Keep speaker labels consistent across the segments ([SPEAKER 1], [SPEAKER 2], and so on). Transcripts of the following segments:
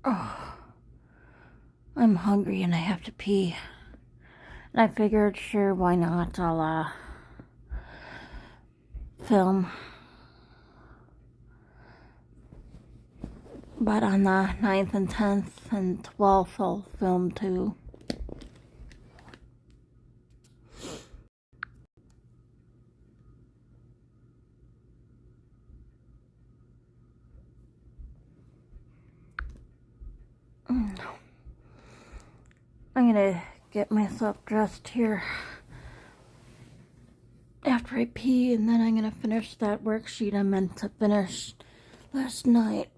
[SPEAKER 1] Oh, I'm hungry and I have to pee. And I figured, sure, why not? I'll film. But on the 9th and 10th and 12th, I'll film too. I'm gonna get myself dressed here after I pee, and then I'm gonna finish that worksheet I meant to finish last night.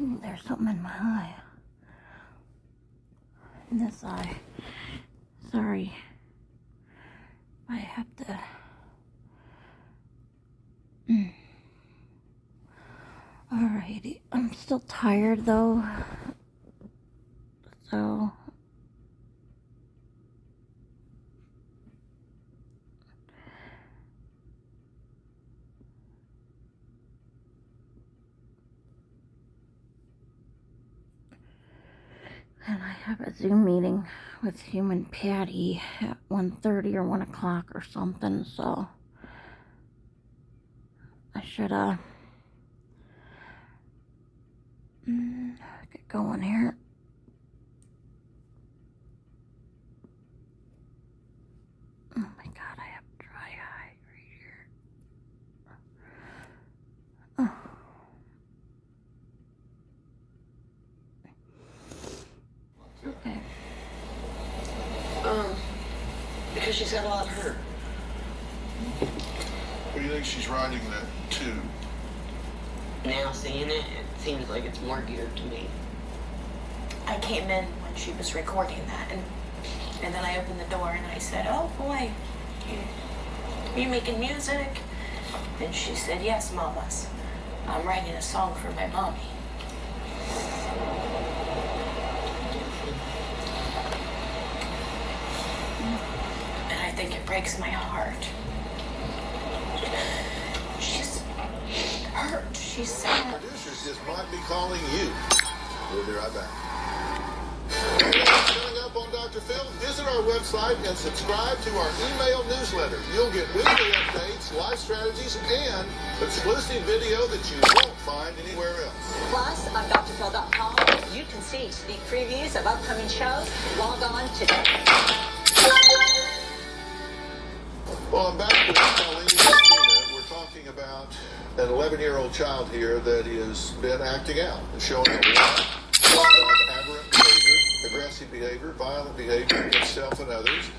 [SPEAKER 1] Ooh, there's something in my eye. In this eye. Sorry. I have to... Alrighty. I'm still tired though. So... And I have a Zoom meeting with Hugh and Patty at 1:30 or 1 o'clock or something, so I should get going here. Oh my god, I have dry eye right here. Oh. Okay.
[SPEAKER 2] Because she's got a lot hurt.
[SPEAKER 3] What do you think she's writing that to?
[SPEAKER 2] Now seeing it, it seems like it's more geared to me.
[SPEAKER 4] I came in when she was recording that, and then I opened the door and I said, "Oh boy, you making music?" And she said, "Yes, Mamas. I'm writing a song for my mommy." And I think it breaks my heart. She's hurt. She's sad.
[SPEAKER 3] Producers just might be calling you. We'll be right back. Coming up on Dr. Phil, visit our website and subscribe to our email newsletter. You'll get weekly updates, life strategies, and exclusive video that you won't find anywhere else.
[SPEAKER 5] Plus, on drphil.com, you can see sneak previews of upcoming shows. Log on today.
[SPEAKER 3] Well, I'm back with Colleen and Tina. We're talking about an 11-year-old child here that has been acting out and showing a lot of aberrant behavior, aggressive behavior, violent behavior against self and others.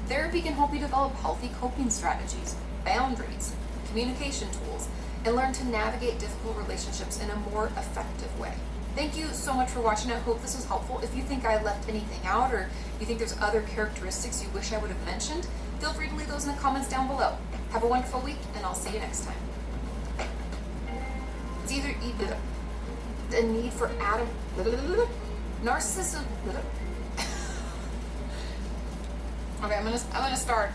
[SPEAKER 6] Therapy can help you develop healthy coping strategies, boundaries, communication tools, and learn to navigate difficult relationships in a more effective way. Thank you so much for watching. I hope this was helpful. If you think I left anything out or you think there's other characteristics you wish I would have mentioned, feel free to leave those in the comments down below. Have a wonderful week, and I'll see you next time. It's either the need for narcissism. Okay, I'm gonna start.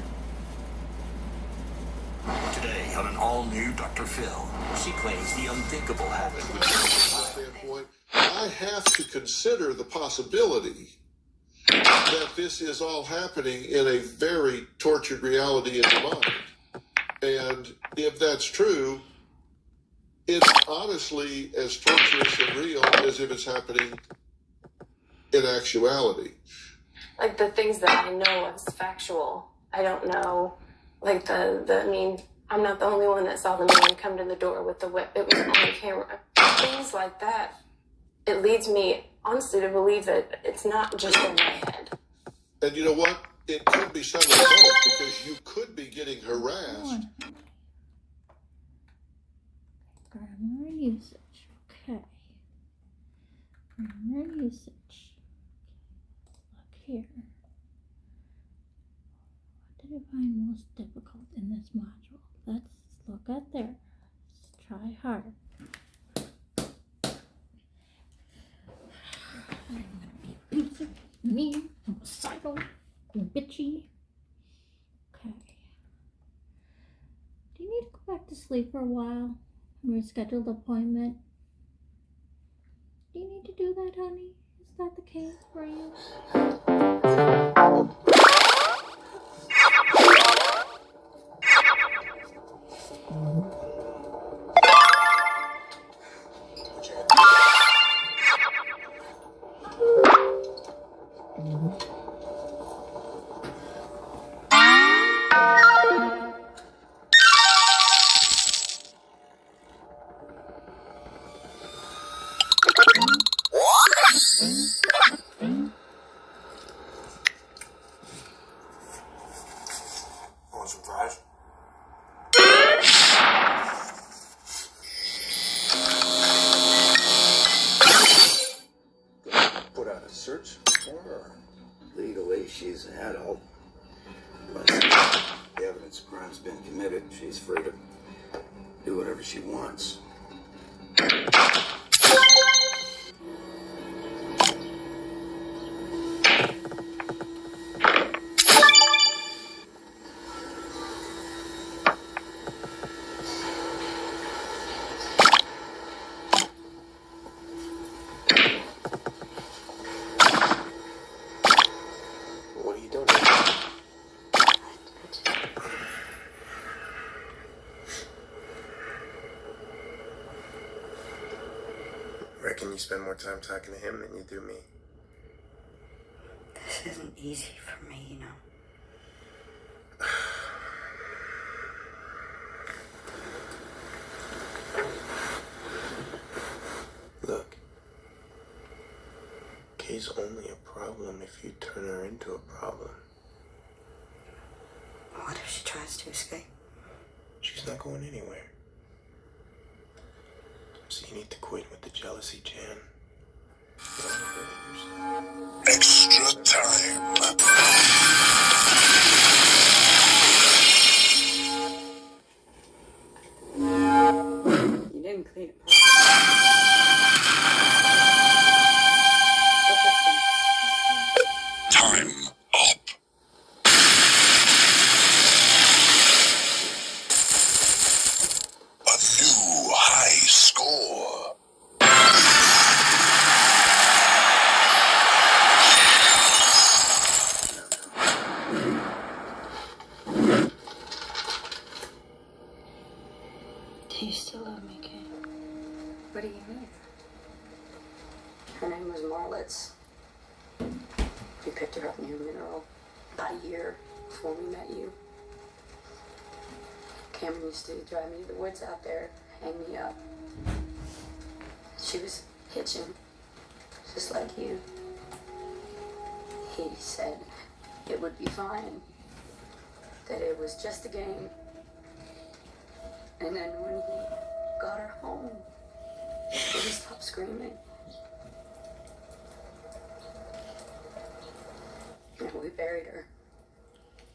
[SPEAKER 7] Today on an all-new Dr. Phil, she claims the unthinkable happened.
[SPEAKER 3] Standpoint, I have to consider the possibility that this is all happening in a very tortured reality in the mind. And if that's true, it's honestly as torturous and real as if it's happening in actuality.
[SPEAKER 8] Like the things that I know is factual. I don't know, like I mean, I'm not the only one that saw the man come to the door with the whip. It was on camera. Things like that it leads me honestly to believe that it's not just in my head.
[SPEAKER 3] And you know what? It could be some of both, because you could be getting harassed.
[SPEAKER 1] Grammar usage. Okay. Grammar usage. Look here. What did I find most difficult in this module? Let's look at there. Let's try hard. I'm gonna be abusive, mean, homicidal, bitchy. Okay. Do you need to go back to sleep for a while? Rescheduled appointment. Do you need to do that, honey? Is that the case for you?
[SPEAKER 7] Want some fries?
[SPEAKER 9] Put out a search for her.
[SPEAKER 10] Legally, she's an adult. But the evidence of crime's been committed. She's free to do whatever she wants.
[SPEAKER 9] What are you doing?
[SPEAKER 11] Reckon you spend more time talking to him than you do me.
[SPEAKER 10] This isn't easy for me, you know.
[SPEAKER 11] Look, Kay's only a problem if you turn her into a problem.
[SPEAKER 10] What if she tries to escape?
[SPEAKER 11] She's not going anywhere. So you need to quit with the jealousy, Jan.
[SPEAKER 7] Extra time.
[SPEAKER 10] You didn't clean it.
[SPEAKER 7] Time up. A new high score.
[SPEAKER 10] Do you still love me, Kay?
[SPEAKER 8] What do you mean?
[SPEAKER 10] Her name was Marlitz. We picked her up near Mineral about a year before we met you. Cameron used to drive me to the woods out there, hang me up. She was hitching, just like you. He said it would be fine, that it was just a game. And then when he got her home, he stopped screaming. And we buried her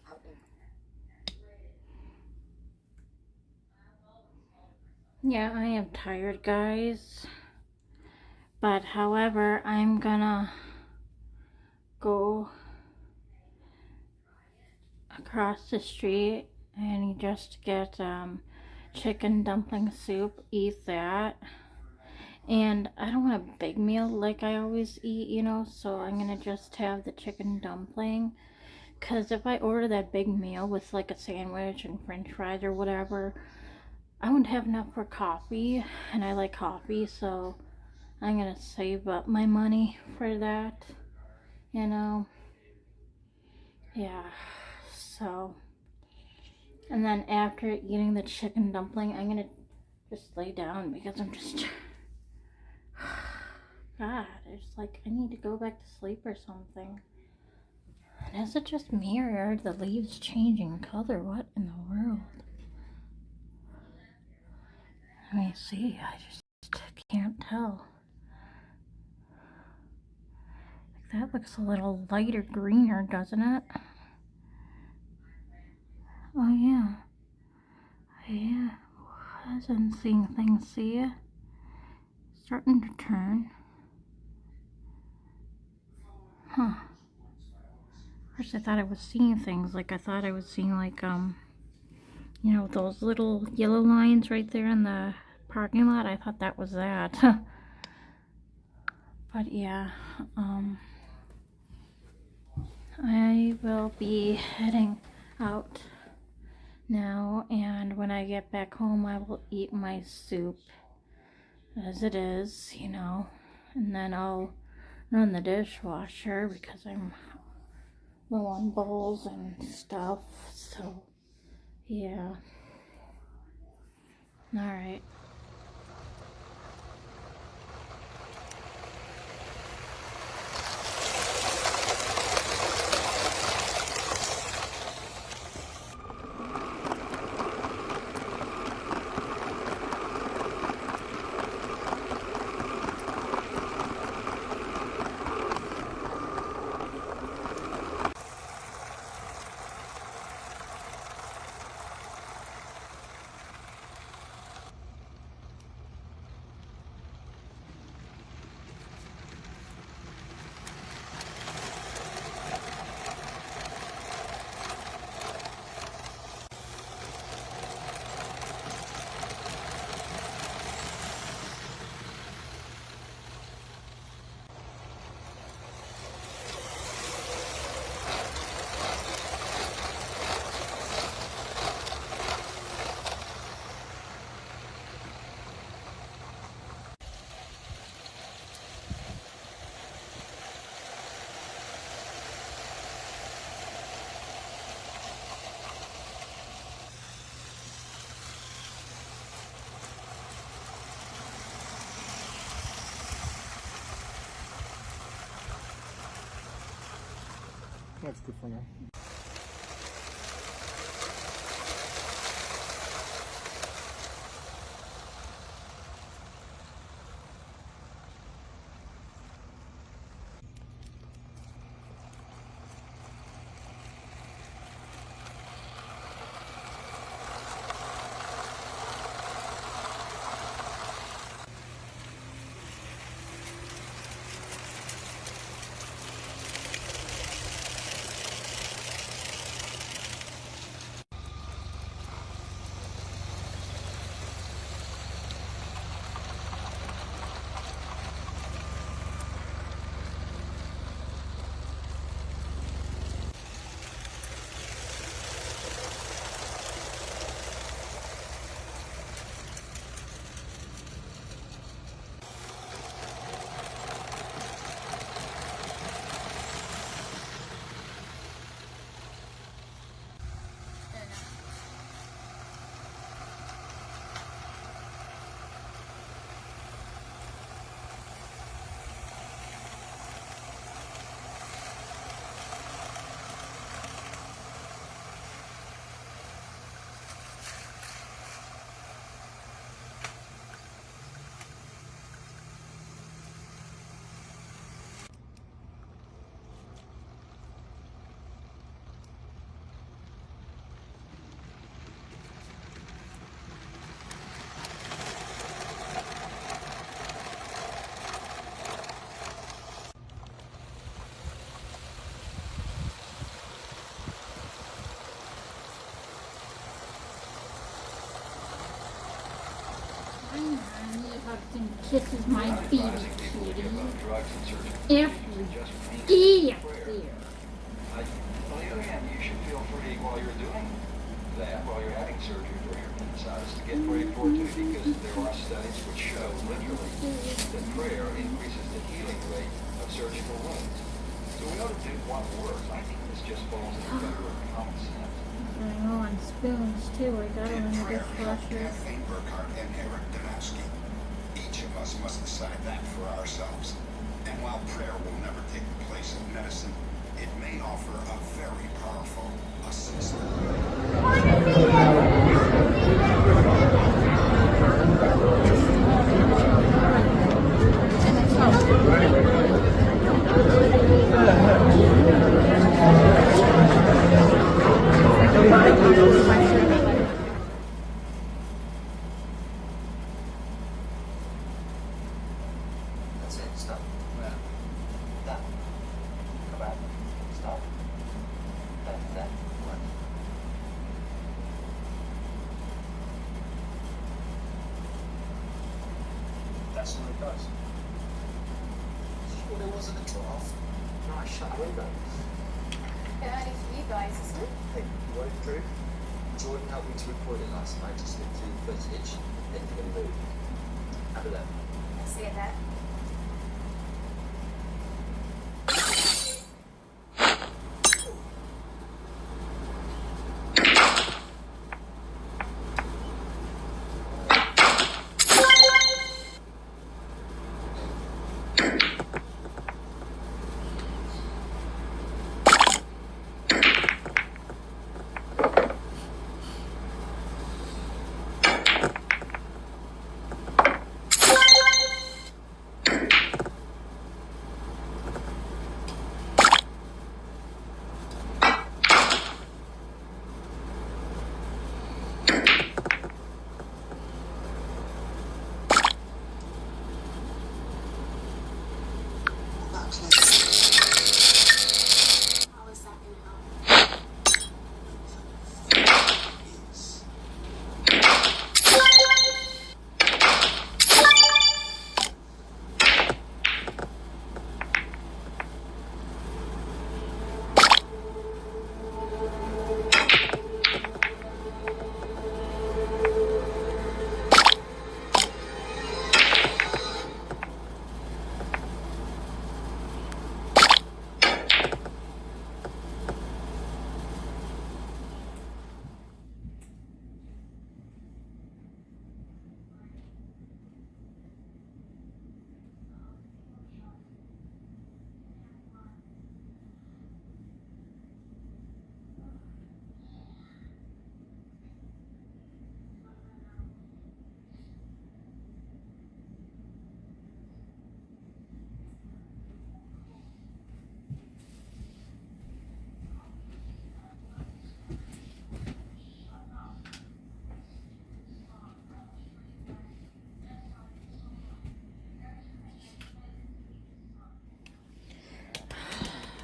[SPEAKER 10] out there.
[SPEAKER 1] Yeah, I am tired, guys. But however, I'm gonna go across the street and just get chicken dumpling soup, eat that. And I don't want a big meal like I always eat, you know, so I'm gonna just have the chicken dumpling. Because if I order that big meal with like a sandwich and french fries or whatever, I wouldn't have enough for coffee, and I like coffee, so I'm gonna save up my money for that, you know. Yeah, so, and then after eating the chicken dumpling, I'm gonna just lay down because I'm just God, it's like I need to go back to sleep or something. And is it just me or are the leaves changing color? What in the world? Let me see, I just can't tell. That looks a little lighter greener, doesn't it? Oh yeah. Yeah. As I'm seeing things, see ya? Starting to turn. Huh. First I thought I was seeing things, like I thought I was seeing like, you know, those little yellow lines right there in the parking lot. I thought that was that. But yeah, I will be heading out now, and when I get back home I will eat my soup as it is, you know, and then I'll run the dishwasher because I'm low on bowls and stuff, so yeah. Alright.
[SPEAKER 12] That's good for now.
[SPEAKER 1] Kisses my baby kitty. Every day up there.
[SPEAKER 13] On the other hand, you should feel free while you're doing that, while you're having surgery for your appendicitis, to get prayed for too, because there are studies which show literally that prayer increases the healing rate of surgical wounds. So we ought to do what works. I think this just falls in the category of common sense.
[SPEAKER 1] I know, and spoons too. I got them in the dishwasher.
[SPEAKER 14] Kathleen Burkhardt and Eric Danowski. Each of us must decide that for ourselves.
[SPEAKER 7] And while prayer will never take the place of medicine, it may offer a very powerful assistance.
[SPEAKER 14] That's it. Stop. That. Come back. Stop. That. What? That's what it does. Well, there wasn't a trough. No, I shut the window.
[SPEAKER 6] Yeah, it's you guys, isn't it?
[SPEAKER 14] Hey, you want it, Drew? Jordan helped me to record it last night, just look through the footage, anything in the mood. Have a look.
[SPEAKER 6] I see it there.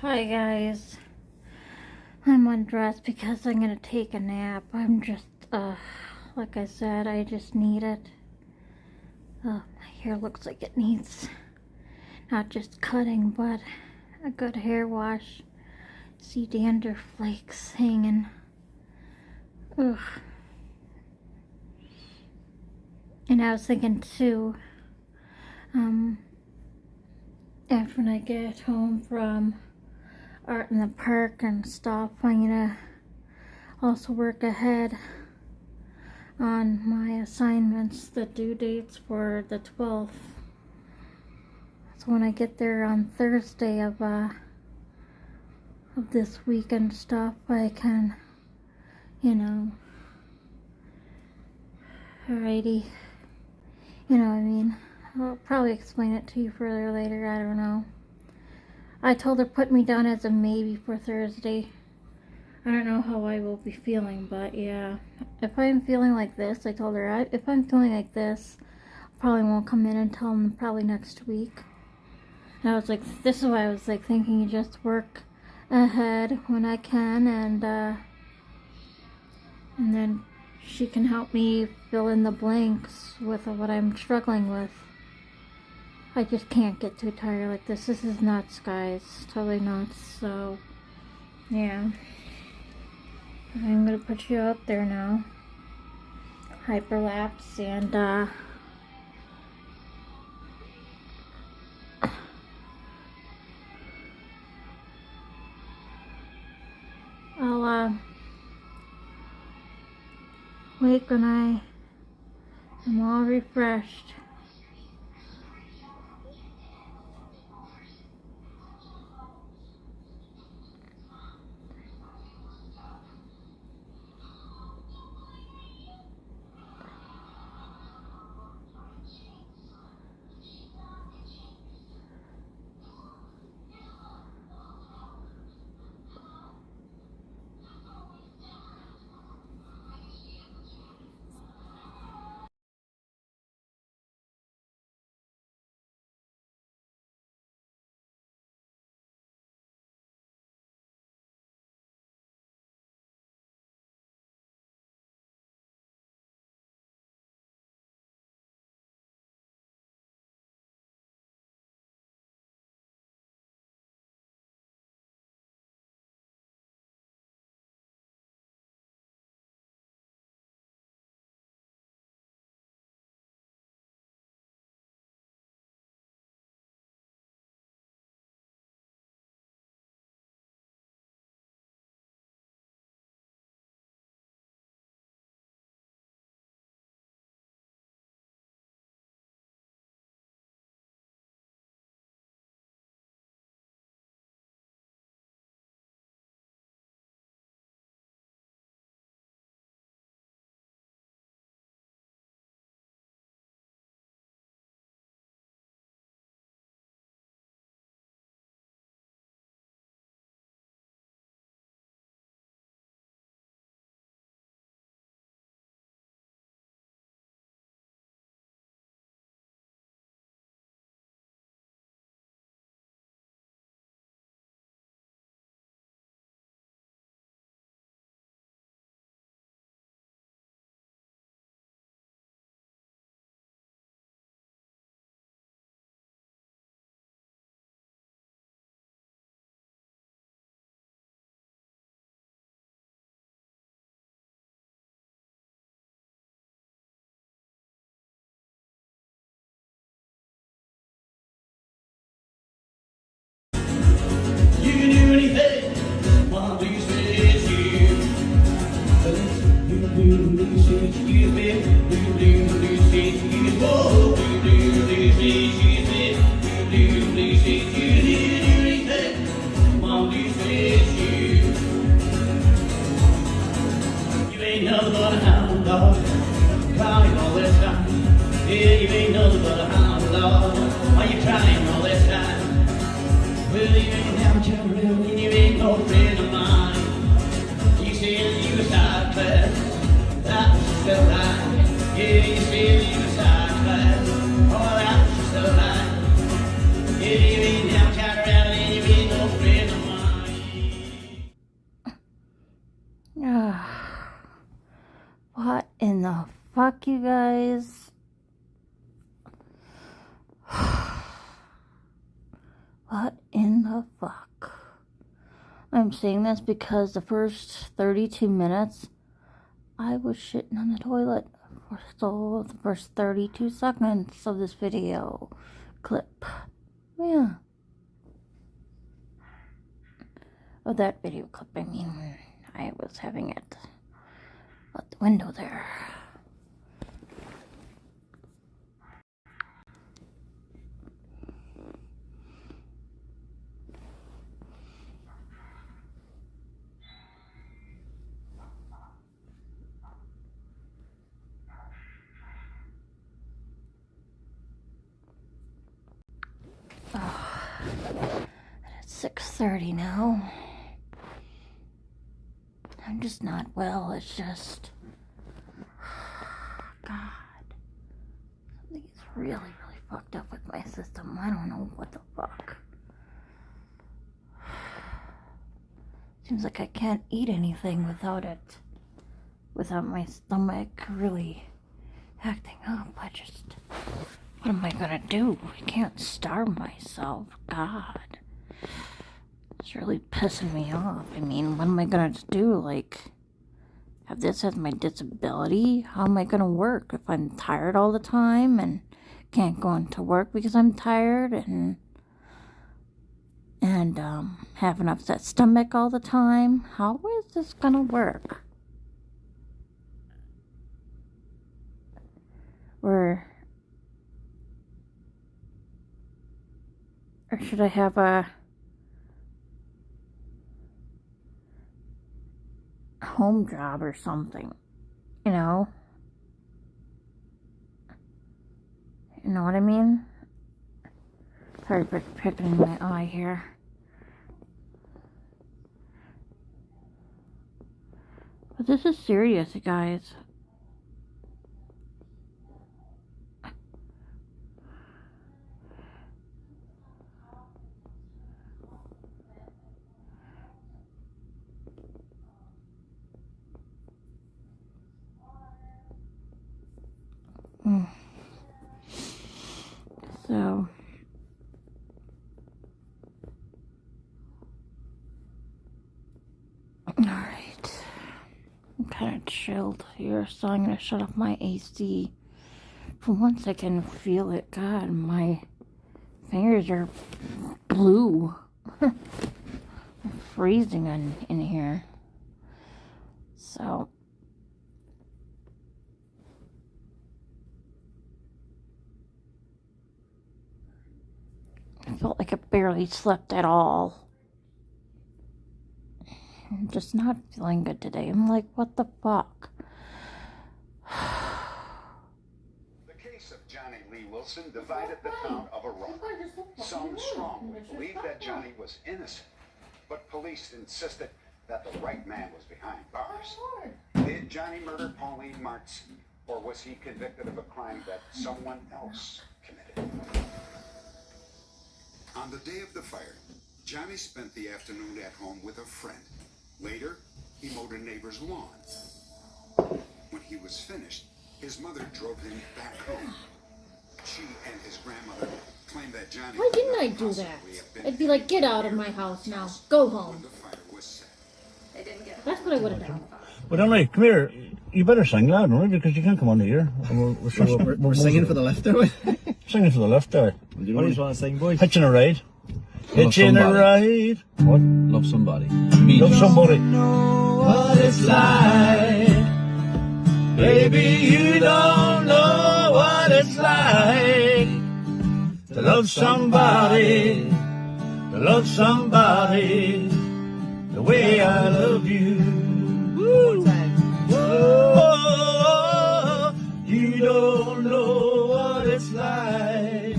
[SPEAKER 1] Hi guys, I'm undressed because I'm gonna take a nap. I'm just, like I said, I just need it. My hair looks like it needs not just cutting, but a good hair wash. See dandruff flakes hanging. Ugh. And I was thinking too, after when I get home from art in the park and stuff, I'm gonna also work ahead on my assignments, the due dates for the 12th. So when I get there on Thursday of this week and stuff, I can, you know, alrighty, you know what I mean. I'll probably explain it to you further later, I don't know. I told her put me down as a maybe for Thursday. I don't know how I will be feeling, but yeah. If I'm feeling like this, I told her, if I'm feeling like this, I probably won't come in until probably next week. And I was like, this is why I was like thinking you just work ahead when I can, and then she can help me fill in the blanks with what I'm struggling with. I just can't get too tired like this. This is nuts, guys. Totally nuts. So, yeah. I'm gonna put you out there now. Hyperlapse, and I'll wake when I am all refreshed. What in the fuck, you guys? What in the fuck? I'm saying this because the first 32 minutes I was shitting on the toilet. So the first 32 seconds of this video clip. Yeah. Of that video clip, I mean, I was having it out the window there. It's 6:30 now. I'm just not well. It's just, God, something's really fucked up with my system. I don't know what the fuck. Seems like I can't eat anything without my stomach really acting up. What am I gonna do? I can't starve myself. God. It's really pissing me off. I mean, what am I gonna do? Like, have this as my disability? How am I gonna work if I'm tired all the time and can't go into work because I'm tired and have an upset stomach all the time? How is this gonna work? Or should I have a home job or something? You know what I mean? Sorry for picking my eye here. But this is serious, you guys. So, alright, I'm kind of chilled here, so I'm going to shut off my AC. For once I can feel it. God, my fingers are blue. I'm freezing in here. So, I felt like I barely slept at all. I'm just not feeling good today. I'm like, what the fuck?
[SPEAKER 7] The case of Johnny Lee Wilson divided the town of Aurora. Some strongly believed that Johnny was innocent, but police insisted that the right man was behind bars. Did Johnny murder Pauline Martz, or was he convicted of a crime that someone else committed? On the day of the fire, Johnny spent the afternoon at home with a friend. Later, he mowed a neighbor's lawn. When he was finished, his mother drove him back home. She and his grandmother claimed that Johnny...
[SPEAKER 15] Why didn't I do that? I'd be like, get out of my house now. Go home. That's what I would have done.
[SPEAKER 16] But Emily, come here. You better sing loud, right? Because you can't come on here.
[SPEAKER 17] We're singing for the left there,
[SPEAKER 16] Singing for the left there.
[SPEAKER 17] What do you want to sing, boys?
[SPEAKER 16] Hitching a ride. Hitching a ride. What?
[SPEAKER 17] Love somebody.
[SPEAKER 16] Love somebody.
[SPEAKER 18] What it's like
[SPEAKER 16] Baby, you don't know what it's like to love somebody, the way I love you. Woo. Oh, you don't know what it's like.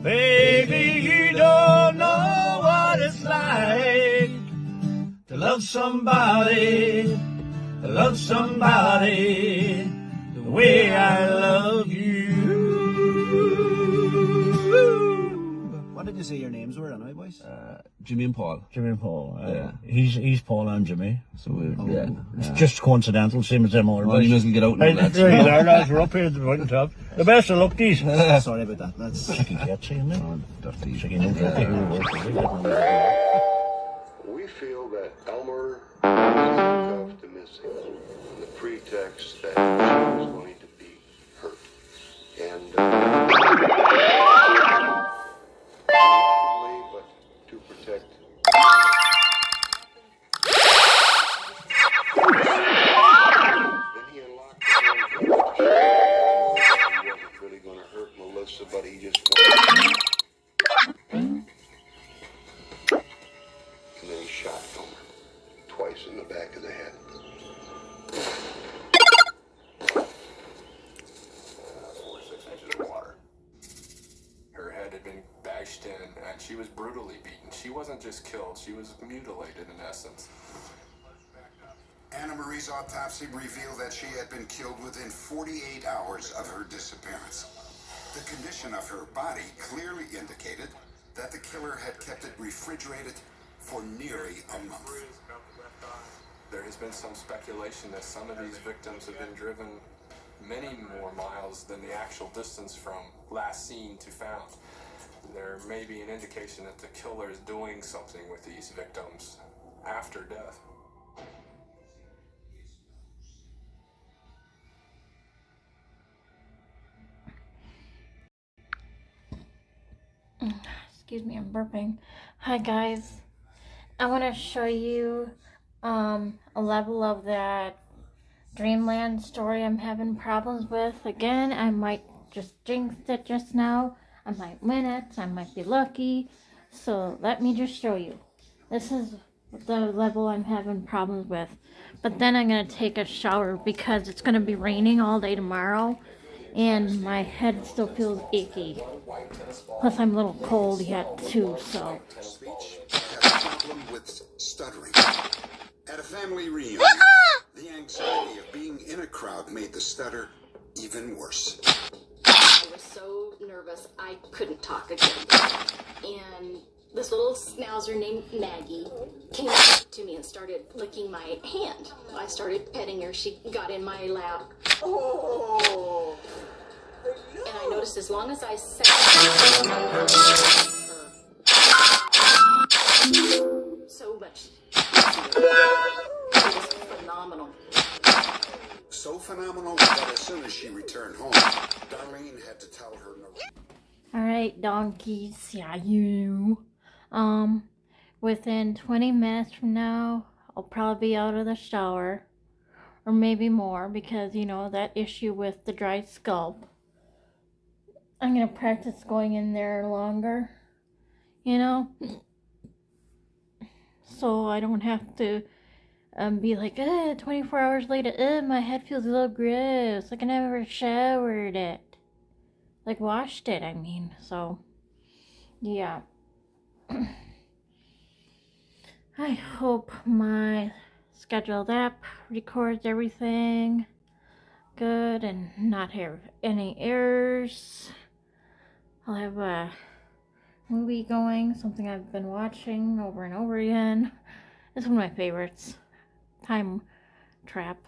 [SPEAKER 16] Baby, you don't know what it's like to love somebody, the way I love you.
[SPEAKER 17] What did you say your names were anyway, boys?
[SPEAKER 16] Jimmy and Paul. Jimmy and Paul.
[SPEAKER 17] Yeah.
[SPEAKER 16] He's Paul and Jimmy. So
[SPEAKER 17] yeah.
[SPEAKER 16] It's just coincidental, same as them all.
[SPEAKER 17] Well, you mustn't get out.
[SPEAKER 16] There you are, lads. We're up here at the mountain top. The best of luck, these.
[SPEAKER 17] Sorry about that. That's
[SPEAKER 16] Chicken catchy, isn't it?
[SPEAKER 17] dirty.
[SPEAKER 16] Chicken and dirty.
[SPEAKER 3] We feel that Elmer was handcuffed and missing on the pretext that she was going to be hurt. And but to protect. Then he unlocked the door. He wasn't really going to hurt Melissa, but he just wanted. And then he shot Elmer twice in the back of the head.
[SPEAKER 13] 4 to 6 inches of water. Her head had been bashed in, and she was brutally beaten. She wasn't just killed, she was mutilated in essence.
[SPEAKER 7] Anna Marie's autopsy revealed that she had been killed within 48 hours of her disappearance. The condition of her body clearly indicated that the killer had kept it refrigerated for nearly a month.
[SPEAKER 13] There has been some speculation that some of these victims have been driven many more miles than the actual distance from last seen to found. There may be an indication that the killer is doing something with these victims after death.
[SPEAKER 1] Excuse me, I'm burping. Hi guys. I want to show you a level of that Dreamland story I'm having problems with. Again, I might just jinx it just now. I might win it. I might be lucky. So let me just show you. This is the level I'm having problems with. But then I'm going to take a shower because it's going to be raining all day tomorrow. And my head still feels achy. Plus I'm a little cold yet too, so.
[SPEAKER 7] Speech had a problem with stuttering. At a family reunion, the anxiety of being in a crowd made the stutter even worse.
[SPEAKER 18] I was so nervous I couldn't talk again. And this little schnauzer named Maggie came up to me and started licking my hand. I started petting her. She got in my lap. Oh. And I noticed as long as I sat so much. It was phenomenal.
[SPEAKER 7] So phenomenal that as soon as she returned home, Darlene had to tell her no.
[SPEAKER 1] Alright, donkeys, yeah, you. Within 20 minutes from now, I'll probably be out of the shower. Or maybe more, because, you know, that issue with the dry scalp. I'm going to practice going in there longer, you know, so I don't have to be like, 24 hours later, my head feels a little gross, like I never showered it, like washed it, I mean, so, yeah. I hope my scheduled app records everything good and not have any errors. I'll have a movie going, something I've been watching over and over again. It's one of my favorites. Time Trap.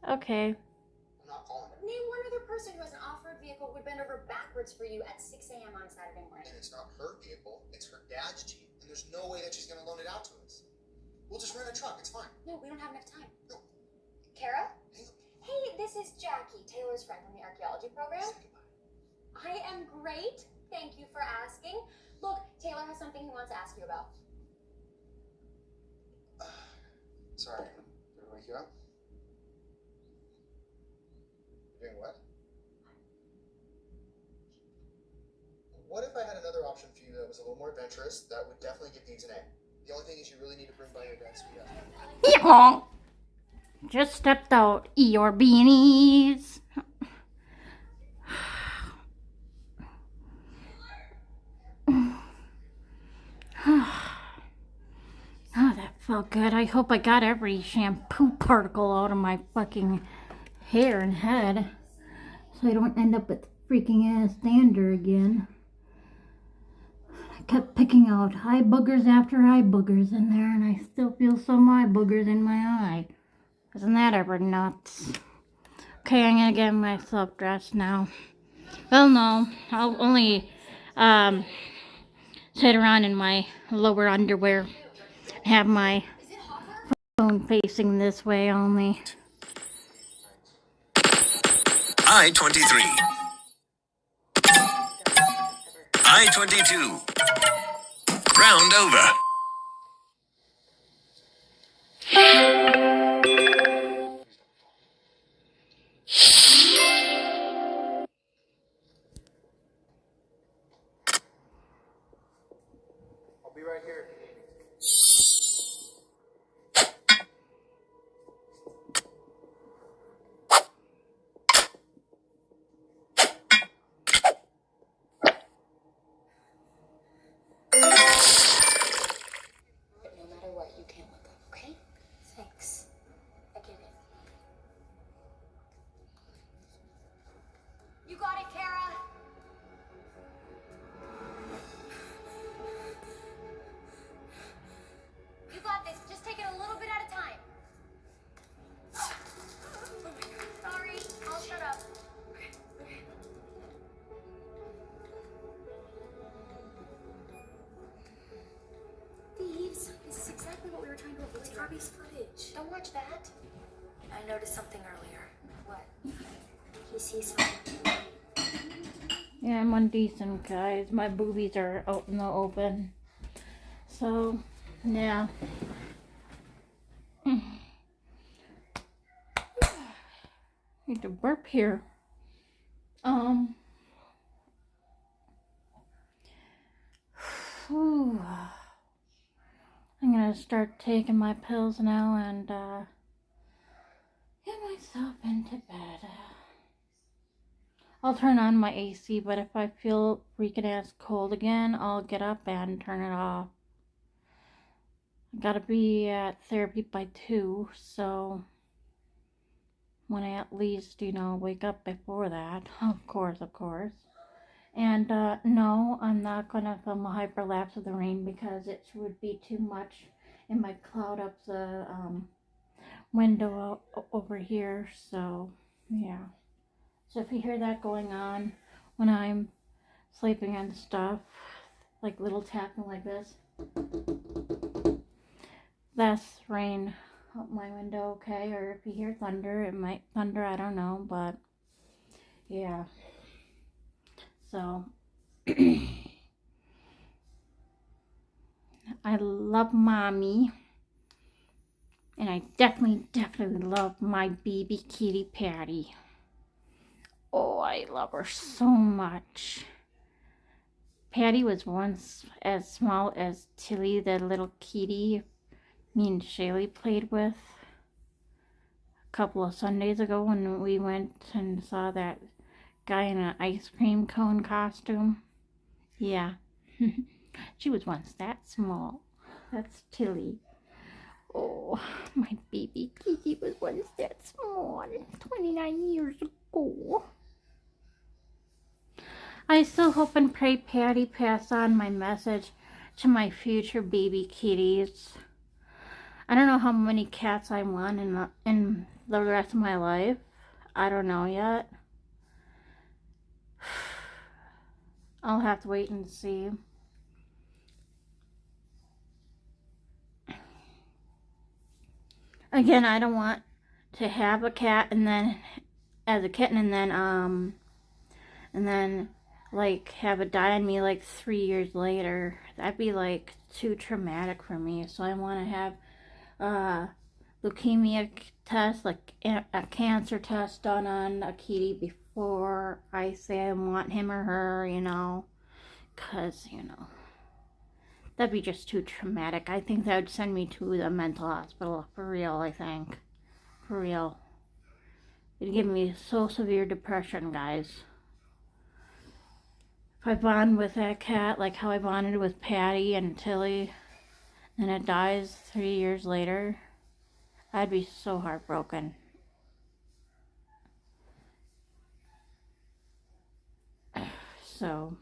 [SPEAKER 1] Okay.
[SPEAKER 19] Name one other person who has an off-road vehicle who would bend over backwards for you at 6 a.m. on a Saturday morning.
[SPEAKER 20] And it's not her vehicle, it's her dad's Jeep, and there's no way that she's going to loan it out to us. We'll just rent a truck, it's fine.
[SPEAKER 19] No, we don't have enough time. No. Kara? Hey, this is Jackie, Taylor's friend from the archaeology program. I am great. Thank you for asking. Look, Taylor has something he wants to ask you about.
[SPEAKER 20] Sorry, did I wake you up? Doing what? What if I had another option for you that was a little more adventurous, that would definitely get these an A? The only thing is you really need to bring by your dad's sweet ass.
[SPEAKER 1] Yeehaw! Just stepped out your beanies. Oh, that felt good. I hope I got every shampoo particle out of my fucking hair and head, so I don't end up with freaking ass dander again. I kept picking out eye boogers after eye boogers in there, and I still feel some eye boogers in my eye. Isn't that ever nuts? Okay, I'm gonna get myself dressed now. Well, no, I'll only sit around in my lower underwear. Have my phone facing this way only.
[SPEAKER 21] I-23. I-22. Round over.
[SPEAKER 20] I'll be right here.
[SPEAKER 19] No matter what, you can't look up, okay? Thanks. I get it. You got it, Kara. You got this. Just take it a little bit at a time. Sorry, I'll shut up. Thieves. This is exactly what we were trying to avoid. It's Robbie's footage. Don't watch that. I noticed something earlier. What? He sees something.
[SPEAKER 1] Yeah, I'm undecent, guys. My boobies are out in the open. So, yeah. Need to burp here. Whew. I'm gonna start taking my pills now and get myself into bed. I'll turn on my AC, but if I feel freaking ass cold again, I'll get up and turn it off. I gotta be at therapy by 2, so when I at least, wake up before that. Of course. And, no, I'm not gonna film a hyperlapse of the rain because it would be too much. It might cloud up the, window over here, so, yeah. So if you hear that going on when I'm sleeping and stuff, like little tapping like this, that's rain out my window, okay? Or if you hear thunder, it might thunder, I don't know, but yeah. So I love mommy, and I definitely love my baby kitty Patty. Oh, I love her so much. Patty was once as small as Tilly, the little kitty me and Shaylee played with a couple of Sundays ago when we went and saw that guy in an ice cream cone costume. Yeah, she was once that small. That's Tilly. Oh, my baby kitty was once that small 29 years ago. I still hope and pray Patty pass on my message to my future baby kitties. I don't know how many cats I want in the rest of my life. I don't know yet. I'll have to wait and see. Again, I don't want to have a cat and then as a kitten and then like have it die on me like 3 years later. That'd be like too traumatic for me. So I want to have leukemia test, like a cancer test done on a kitty before I say I want him or her, you know, because, you know, that'd be just too traumatic. I think that would send me to the mental hospital, for real, I think. For real. It'd give me so severe depression, guys. If I bond with that cat, like how I bonded with Patty and Tilly, and it dies 3 years later, I'd be so heartbroken. So,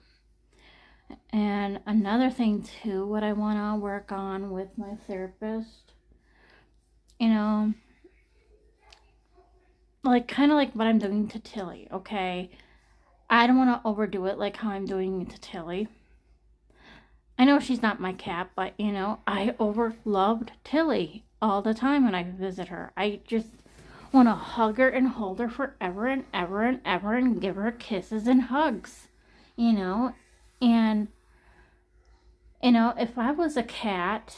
[SPEAKER 1] and another thing too, what I want to work on with my therapist, you know, like kind of like what I'm doing to Tilly, okay? I don't want to overdo it like how I'm doing it to Tilly. I know she's not my cat, but, you know, I overloved Tilly all the time when I visit her. I just want to hug her and hold her forever and ever and ever and give her kisses and hugs, you know? And, you know, if I was a cat,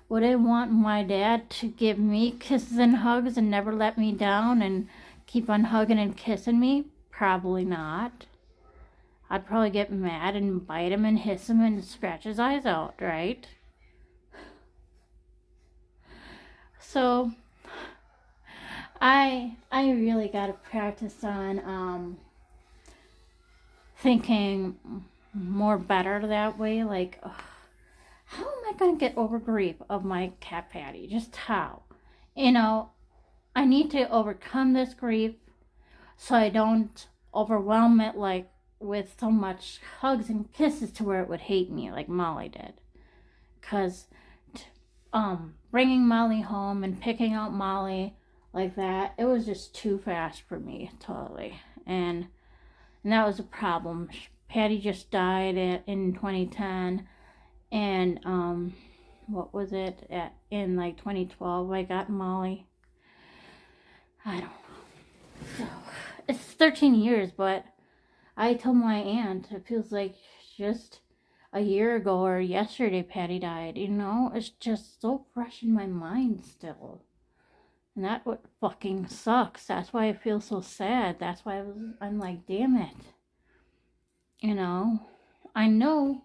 [SPEAKER 1] would I want my dad to give me kisses and hugs and never let me down and keep on hugging and kissing me? Probably not. I'd probably get mad and bite him and hiss him and scratch his eyes out, right? So, I really got to practice on thinking more better that way. Like, how am I going to get over grief of my cat Patty? Just how? You know, I need to overcome this grief so I don't overwhelm it like with so much hugs and kisses to where it would hate me like Molly did. Because bringing Molly home and picking out Molly like that, it was just too fast for me, totally. And that was a problem. Patty just died in 2010, and what was it, in like 2012 I got Molly. I don't know. So, it's 13 years, but I told my aunt, it feels like just a year ago or yesterday Patty died, you know? It's just so fresh in my mind still. And that what fucking sucks. That's why I feel so sad. That's why I'm like, damn it. You know? I know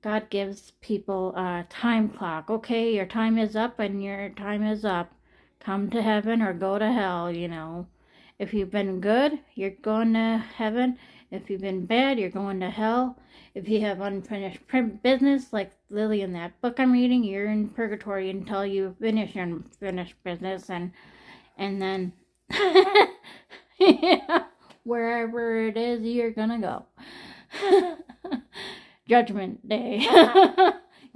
[SPEAKER 1] God gives people a time clock. Okay, your time is up and your time is up. Come to heaven or go to hell, you know? If you've been good, you're going to heaven. If you've been bad, you're going to hell. If you have unfinished business, like Lily in that book I'm reading, you're in purgatory until you finish your unfinished business. And then, yeah, wherever it is, you're going to go. Judgment Day.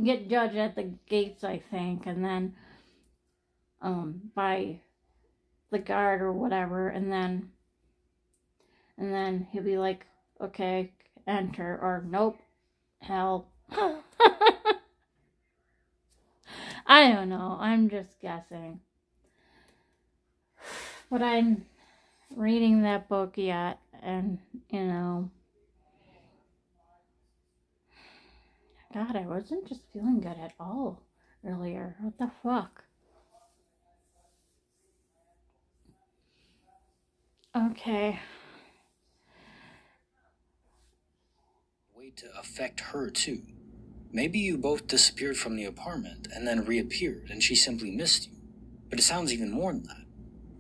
[SPEAKER 1] Get judged at the gates, I think. And then, by the guard or whatever, and then he'll be like, okay, enter, or nope, hell. I don't know, I'm just guessing. But I'm reading that book yet, and, you know, God, I wasn't just feeling good at all earlier. What the fuck? Okay.
[SPEAKER 2] Way to affect her too. Maybe you both disappeared from the apartment and then reappeared and she simply missed you. But it sounds even more than that.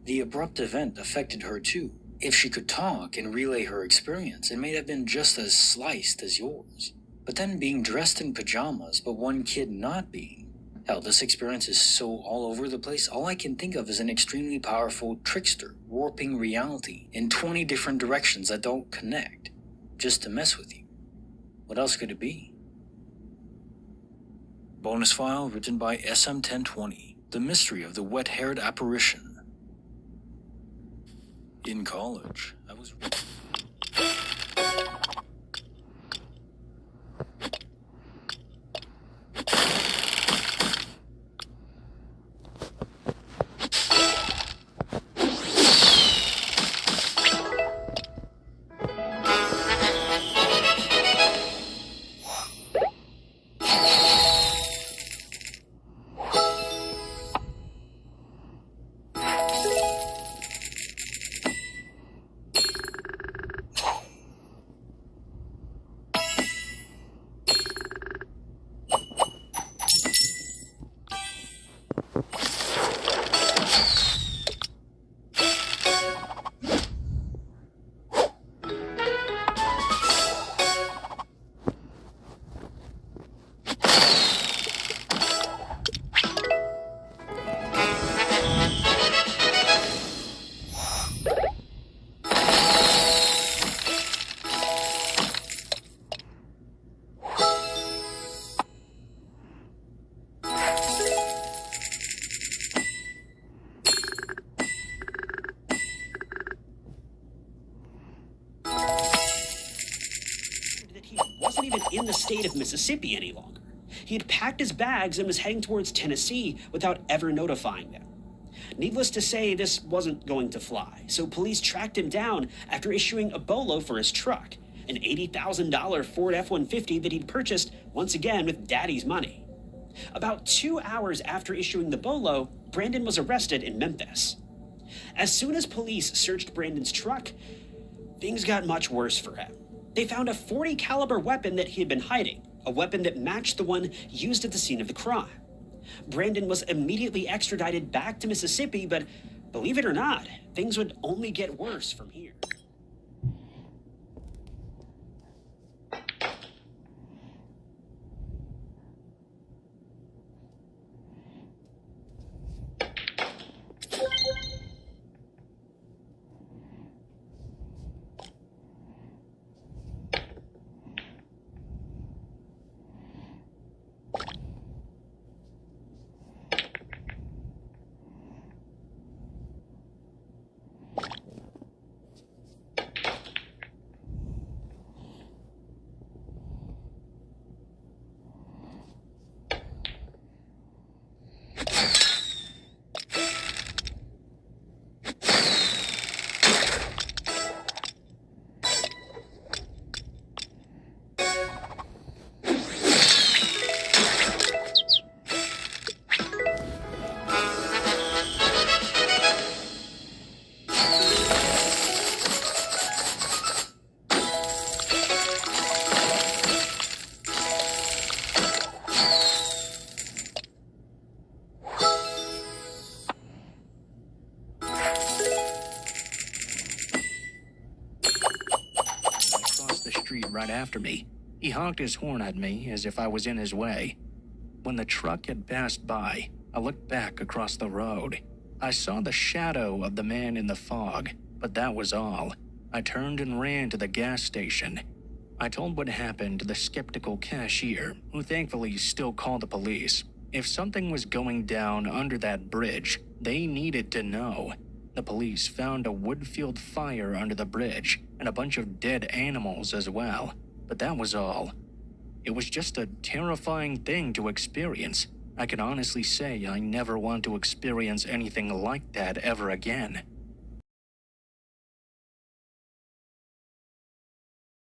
[SPEAKER 2] The abrupt event affected her too. If she could talk and relay her experience, it may have been just as sliced as yours. But then being dressed in pajamas, but one kid not being. Hell, this experience is so all over the place, all I can think of is an extremely powerful trickster, warping reality in 20 different directions that don't connect, just to mess with you. What else could it be? Bonus file written by SM1020, The Mystery of the Wet-Haired Apparition. In college, I was...
[SPEAKER 4] even in the state of Mississippi any longer. He had packed his bags and was heading towards Tennessee without ever notifying them. Needless to say, this wasn't going to fly, so police tracked him down after issuing a bolo for his truck, an $80,000 Ford F-150 that he'd purchased once again with daddy's money. About 2 hours after issuing the bolo, Brandon was arrested in Memphis. As soon as police searched Brandon's truck, things got much worse for him. They found a .40 caliber weapon that he had been hiding, a weapon that matched the one used at the scene of the crime. Brandon was immediately extradited back to Mississippi, but believe it or not, things would only get worse from here.
[SPEAKER 22] Right after me. He honked his horn at me as if I was in his way. When the truck had passed by, I looked back across the road. I saw the shadow of the man in the fog, but that was all. I turned and ran to the gas station. I told what happened to the skeptical cashier, who thankfully still called the police. If something was going down under that bridge, they needed to know. The police found a wood-field fire under the bridge and a bunch of dead animals as well, but that was all. It was just a terrifying thing to experience. I can honestly say I never want to experience anything like that ever again.